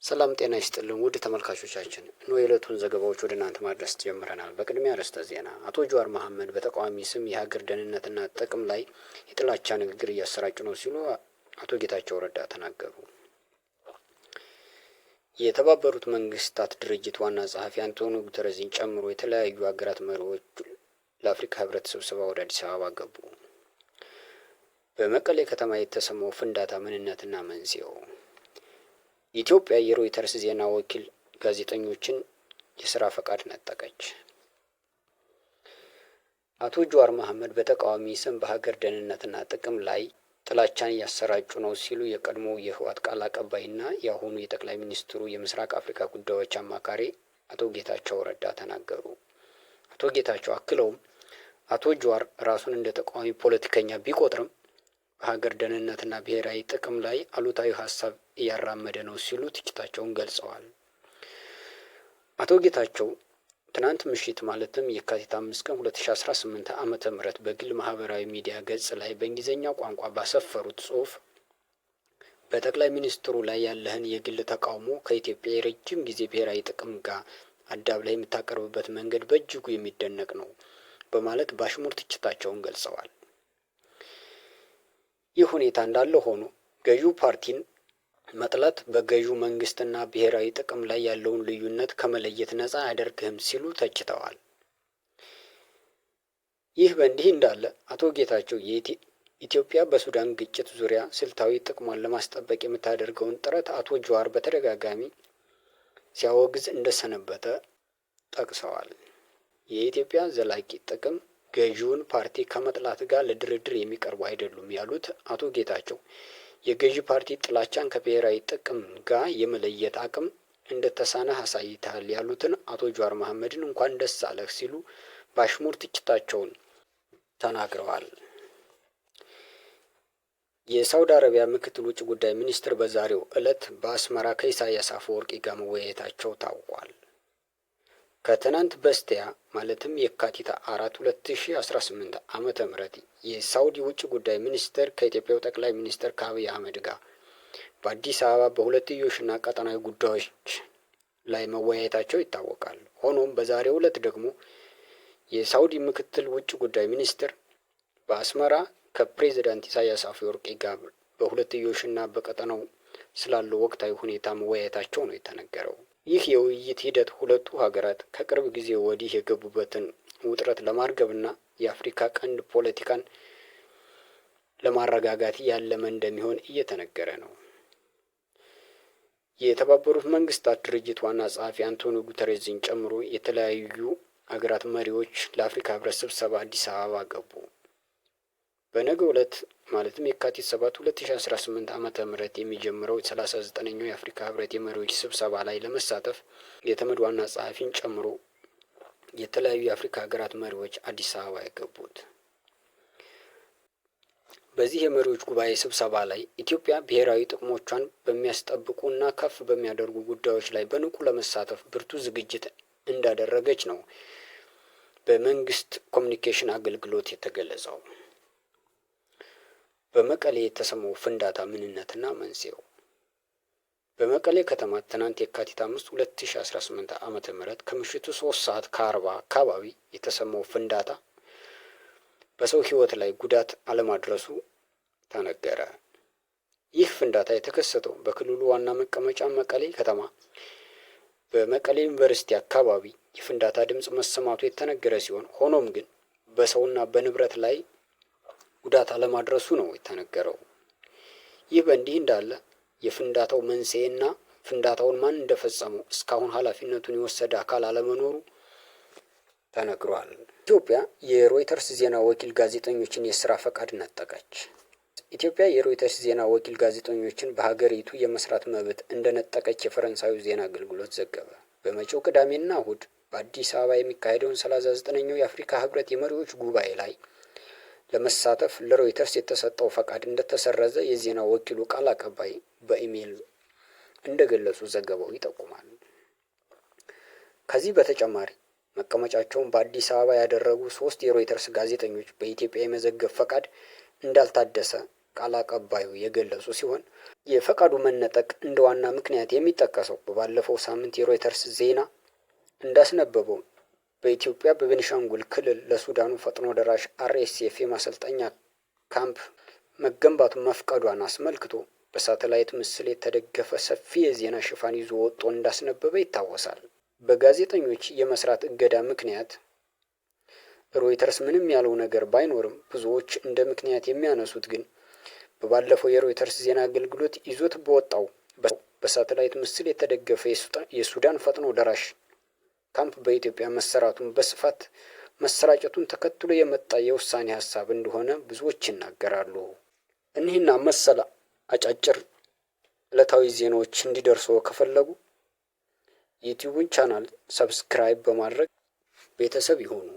ሰላም ጤና ይስጥልን ውድ ተመልካቾቻችን፣ የዕለቱን ዘገባዎች ወደ እናንተ ማድረስ ጀምረናል። በቅድሚያ ርዕሰ ዜና። አቶ ጀዋር መሐመድ በተቃዋሚ ስም የሀገር ደህንነትና ጥቅም ላይ የጥላቻ ንግግር እያሰራጩ ነው ሲሉ አቶ ጌታቸው ረዳ ተናገሩ። የተባበሩት መንግስታት ድርጅት ዋና ጸሐፊ አንቶኒዮ ጉተረዝን ጨምሮ የተለያዩ ሀገራት መሪዎች ለአፍሪካ ህብረት ስብሰባ ወደ አዲስ አበባ ገቡ። በመቀሌ ከተማ የተሰማው ፍንዳታ ምንነትና መንስኤው። ኢትዮጵያ የሮይተርስ ዜና ወኪል ጋዜጠኞችን የስራ ፈቃድ ነጠቀች። አቶ ጀዋር መሐመድ በተቃዋሚ ስም በሀገር ደህንነትና ጥቅም ላይ ጥላቻን እያሰራጩ ነው ሲሉ የቀድሞው የህወሓት ቃል አቀባይና የአሁኑ የጠቅላይ ሚኒስትሩ የምስራቅ አፍሪካ ጉዳዮች አማካሪ አቶ ጌታቸው ረዳ ተናገሩ። አቶ ጌታቸው አክለውም አቶ ጀዋር ራሱን እንደ ተቃዋሚ ፖለቲከኛ ቢቆጥርም በሀገር ደህንነትና ብሔራዊ ጥቅም ላይ አሉታዊ ሀሳብ እያራመደ ነው ሲሉ ትችታቸውን ገልጸዋል። አቶ ጌታቸው ትናንት ምሽት ማለትም የካቲት 5 ቀን 2018 ዓመተ ምህረት በግል ማህበራዊ ሚዲያ ገጽ ላይ በእንግሊዝኛ ቋንቋ ባሰፈሩት ጽሑፍ በጠቅላይ ሚኒስትሩ ላይ ያለህን የግል ተቃውሞ ከኢትዮጵያ የረጅም ጊዜ ብሔራዊ ጥቅም ጋር አዳብላ የምታቀርብበት መንገድ በእጅጉ የሚደነቅ ነው በማለት በአሽሙር ትችታቸውን ገልጸዋል። ይህ ሁኔታ እንዳለ ሆኖ ገዢው ፓርቲን መጥላት በገዢው መንግስትና ብሔራዊ ጥቅም ላይ ያለውን ልዩነት ከመለየት ነፃ አያደርግህም ሲሉ ተችተዋል። ይህ በእንዲህ እንዳለ አቶ ጌታቸው ኢትዮጵያ በሱዳን ግጭት ዙሪያ ስልታዊ ጥቅሟን ለማስጠበቅ የምታደርገውን ጥረት አቶ ጀዋር በተደጋጋሚ ሲያወግዝ እንደሰነበተ ጠቅሰዋል። የኢትዮጵያ ዘላቂ ጥቅም ገዢውን ፓርቲ ከመጥላት ጋር ለድርድር የሚቀርቡ አይደሉም ያሉት አቶ ጌታቸው የገዢ ፓርቲ ጥላቻን ከብሔራዊ ጥቅም ጋር የመለየት አቅም እንደተሳነህ አሳይተሃል ያሉትን አቶ ጀዋር መሐመድን እንኳን ደስ አለህ ሲሉ በአሽሙር ትችታቸውን ተናግረዋል። የሳውዲ አረቢያ ምክትል ውጭ ጉዳይ ሚኒስትር በዛሬው ዕለት በአስመራ ከኢሳያስ አፈወርቂ ጋር መወያየታቸው ታውቋል። ከትናንት በስቲያ ማለትም የካቲት 4 2018 ዓመተ ምህረት የሳውዲ ውጭ ጉዳይ ሚኒስትር ከኢትዮጵያው ጠቅላይ ሚኒስትር ከአብይ አህመድ ጋር በአዲስ አበባ በሁለትዮሽና ቀጠናዊ ጉዳዮች ላይ መወያየታቸው ይታወቃል። ሆኖም በዛሬው ዕለት ደግሞ የሳውዲ ምክትል ውጭ ጉዳይ ሚኒስትር በአስመራ ከፕሬዝዳንት ኢሳያስ አፈወርቂ ጋር በሁለትዮሽና በቀጠናው ስላለው ወቅታዊ ሁኔታ መወያየታቸው ነው የተነገረው። ይህ የውይይት ሂደት ሁለቱ ሀገራት ከቅርብ ጊዜ ወዲህ የገቡበትን ውጥረት ለማርገብና የአፍሪካ ቀንድ ፖለቲካን ለማረጋጋት ያለመ እንደሚሆን እየተነገረ ነው። የተባበሩት መንግስታት ድርጅት ዋና ጸሐፊ አንቶኒዮ ጉተረዝን ጨምሮ የተለያዩ ሀገራት መሪዎች ለአፍሪካ ህብረት ስብሰባ አዲስ አበባ ገቡ። በነገው ዕለት ማለትም የካቲት 7 2018 ዓመተ ምህረት የሚጀምረው 39ኛው የአፍሪካ ህብረት የመሪዎች ስብሰባ ላይ ለመሳተፍ የተመድ ዋና ጸሐፊን ጨምሮ የተለያዩ የአፍሪካ ሀገራት መሪዎች አዲስ አበባ የገቡት። በዚህ የመሪዎች ጉባኤ ስብሰባ ላይ ኢትዮጵያ ብሔራዊ ጥቅሞቿን በሚያስጠብቁና ከፍ በሚያደርጉ ጉዳዮች ላይ በንቁ ለመሳተፍ ብርቱ ዝግጅት እንዳደረገች ነው በመንግስት ኮሚኒኬሽን አገልግሎት የተገለጸው። በመቀሌ የተሰማው ፍንዳታ ምንነትና መንስኤው። በመቀሌ ከተማ ትናንት የካቲት 5 2018 ዓመተ ምህረት ከምሽቱ 3:40 አካባቢ የተሰማው ፍንዳታ በሰው ህይወት ላይ ጉዳት አለማድረሱ ተነገረ። ይህ ፍንዳታ የተከሰተው በክልሉ ዋና መቀመጫ መቀሌ ከተማ በመቀሌ ዩኒቨርሲቲ አካባቢ የፍንዳታ ድምጽ መሰማቱ የተነገረ ሲሆን ሆኖም ግን በሰውና በንብረት ላይ ጉዳት አለማድረሱ ነው የተነገረው። ይህ በእንዲህ እንዳለ የፍንዳታው መንስኤና ፍንዳታውን ማን እንደፈጸመው እስካሁን ኃላፊነቱን የወሰደ አካል አለመኖሩ ተነግሯል። ኢትዮጵያ የሮይተርስ ዜና ወኪል ጋዜጠኞችን የስራ ፈቃድ ነጠቀች። ኢትዮጵያ የሮይተርስ ዜና ወኪል ጋዜጠኞችን በሀገሪቱ የመስራት መብት እንደነጠቀች የፈረንሳዩ ዜና አገልግሎት ዘገበ። በመጪው ቅዳሜና እሁድ በአዲስ አበባ የሚካሄደውን 39ኛው የአፍሪካ ህብረት የመሪዎች ጉባኤ ላይ ለመሳተፍ ለሮይተርስ የተሰጠው ፈቃድ እንደተሰረዘ የዜና ወኪሉ ቃል አቀባይ በኢሜይል እንደገለጹ ዘገባው ይጠቁማል። ከዚህ በተጨማሪ መቀመጫቸውን በአዲስ አበባ ያደረጉ 3 የሮይተርስ ጋዜጠኞች በኢትዮጵያ የመዘገብ ፈቃድ እንዳልታደሰ ቃል አቀባዩ የገለጹ ሲሆን የፈቃዱ መነጠቅ እንደ ዋና ምክንያት የሚጠቀሰው በባለፈው ሳምንት የሮይተርስ ዜና እንዳስነበበው በኢትዮጵያ በቤኒሻንጉል ክልል ለሱዳኑ ፈጥኖ ደራሽ RSF የማሰልጠኛ ካምፕ መገንባቱን መፍቀዷን አስመልክቶ በሳተላይት ምስል የተደገፈ ሰፊ የዜና ሽፋን ይዞ ወጥቶ እንዳስነበበ ይታወሳል። በጋዜጠኞች የመስራት እገዳ ምክንያት ሮይተርስ ምንም ያለው ነገር ባይኖርም ብዙዎች እንደ ምክንያት የሚያነሱት ግን በባለፈው የሮይተርስ ዜና አገልግሎት ይዞት በወጣው በሳተላይት ምስል የተደገፈ የሱዳን ፈጥኖ ደራሽ ካምፕ በኢትዮጵያ መሰራቱን በስፋት መሰራጨቱን ተከትሎ የመጣ የውሳኔ ሀሳብ እንደሆነ ብዙዎች ይናገራሉ። እኒህና መሰል አጫጭር ዕለታዊ ዜናዎች እንዲደርሱ ከፈለጉ ዩቲዩብን ቻናል ሰብስክራይብ በማድረግ ቤተሰብ ይሁኑ።